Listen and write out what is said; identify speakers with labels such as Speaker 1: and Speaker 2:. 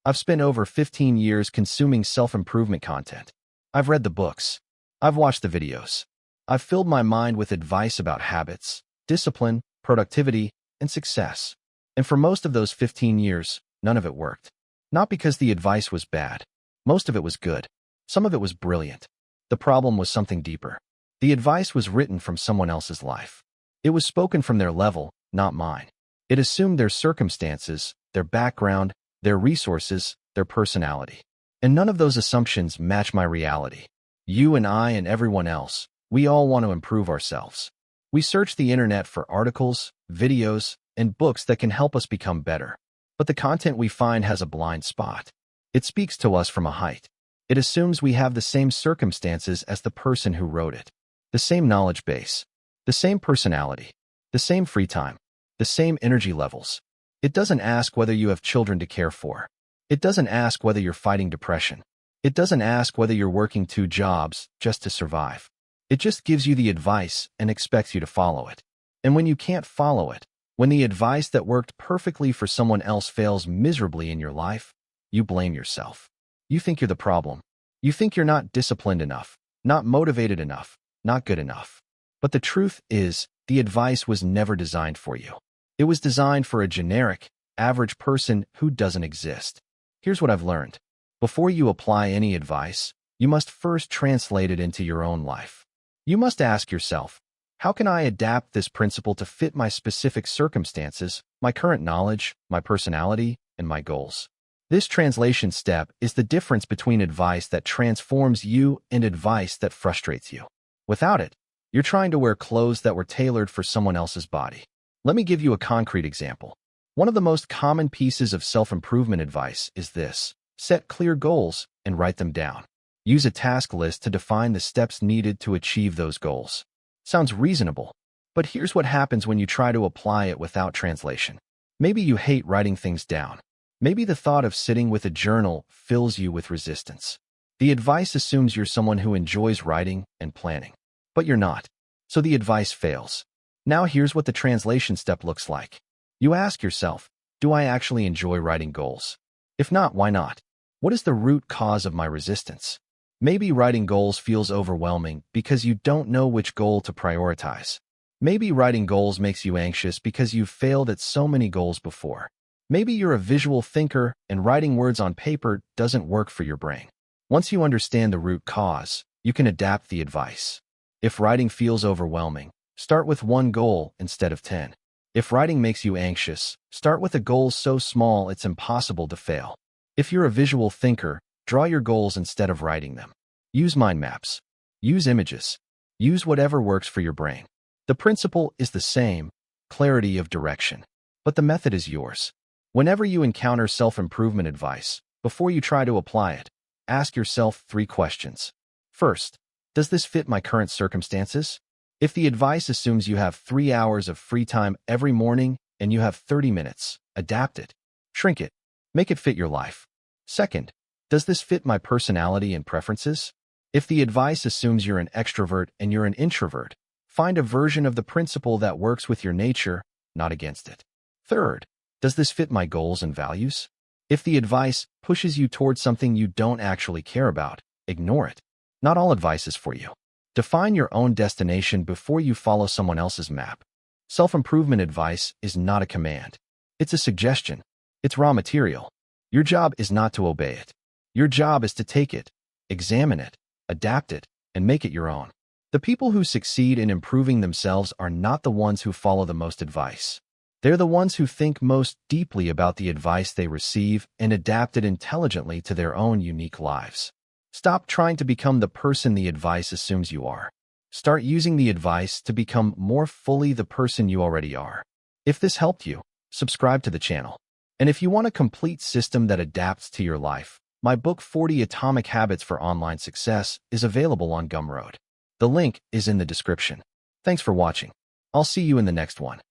Speaker 1: I've spent over 15 years consuming self-improvement content. I've read the books. I've watched the videos. I've filled my mind with advice about habits, discipline, productivity, and success. And for most of those 15 years, none of it worked. Not because the advice was bad. Most of it was good. Some of it was brilliant. The problem was something deeper. The advice was written from someone else's life. It was spoken from their level, not mine. It assumed their circumstances, their background, their resources, their personality. And none of those assumptions match my reality. You and I and everyone else, we all want to improve ourselves. We search the internet for articles, videos, and books that can help us become better. But the content we find has a blind spot. It speaks to us from a height. It assumes we have the same circumstances as the person who wrote it, the same knowledge base, the same personality, the same free time, the same energy levels. It doesn't ask whether you have children to care for. It doesn't ask whether you're fighting depression. It doesn't ask whether you're working 2 jobs just to survive. It just gives you the advice and expects you to follow it. And when you can't follow it, when the advice that worked perfectly for someone else fails miserably in your life, you blame yourself. You think you're the problem. You think you're not disciplined enough, not motivated enough, not good enough. But the truth is, the advice was never designed for you. It was designed for a generic, average person who doesn't exist. Here's what I've learned. Before you apply any advice, you must first translate it into your own life. You must ask yourself, how can I adapt this principle to fit my specific circumstances, my current knowledge, my personality, and my goals? This translation step is the difference between advice that transforms you and advice that frustrates you. Without it, you're trying to wear clothes that were tailored for someone else's body. Let me give you a concrete example. One of the most common pieces of self-improvement advice is this: set clear goals and write them down. Use a task list to define the steps needed to achieve those goals. Sounds reasonable, but here's what happens when you try to apply it without translation. Maybe you hate writing things down. Maybe the thought of sitting with a journal fills you with resistance. The advice assumes you're someone who enjoys writing and planning, but you're not. So the advice fails. Now here's what the translation step looks like. You ask yourself, do I actually enjoy writing goals? If not, why not? What is the root cause of my resistance? Maybe writing goals feels overwhelming because you don't know which goal to prioritize. Maybe writing goals makes you anxious because you've failed at so many goals before. Maybe you're a visual thinker and writing words on paper doesn't work for your brain. Once you understand the root cause, you can adapt the advice. If writing feels overwhelming, start with 1 goal instead of 10. If writing makes you anxious, start with a goal so small it's impossible to fail. If you're a visual thinker, draw your goals instead of writing them. Use mind maps. Use images. Use whatever works for your brain. The principle is the same, clarity of direction. But the method is yours. Whenever you encounter self-improvement advice, before you try to apply it, ask yourself 3 questions. First, does this fit my current circumstances? If the advice assumes you have 3 hours of free time every morning and you have 30 minutes, adapt it. Shrink it. Make it fit your life. Second, does this fit my personality and preferences? If the advice assumes you're an extrovert and you're an introvert, find a version of the principle that works with your nature, not against it. Third, does this fit my goals and values? If the advice pushes you towards something you don't actually care about, ignore it. Not all advice is for you. Define your own destination before you follow someone else's map. Self-improvement advice is not a command. It's a suggestion. It's raw material. Your job is not to obey it. Your job is to take it, examine it, adapt it, and make it your own. The people who succeed in improving themselves are not the ones who follow the most advice. They're the ones who think most deeply about the advice they receive and adapt it intelligently to their own unique lives. Stop trying to become the person the advice assumes you are. Start using the advice to become more fully the person you already are. If this helped you, subscribe to the channel. And if you want a complete system that adapts to your life, my book 40 Atomic Habits for Online Success is available on Gumroad. The link is in the description. Thanks for watching. I'll see you in the next one.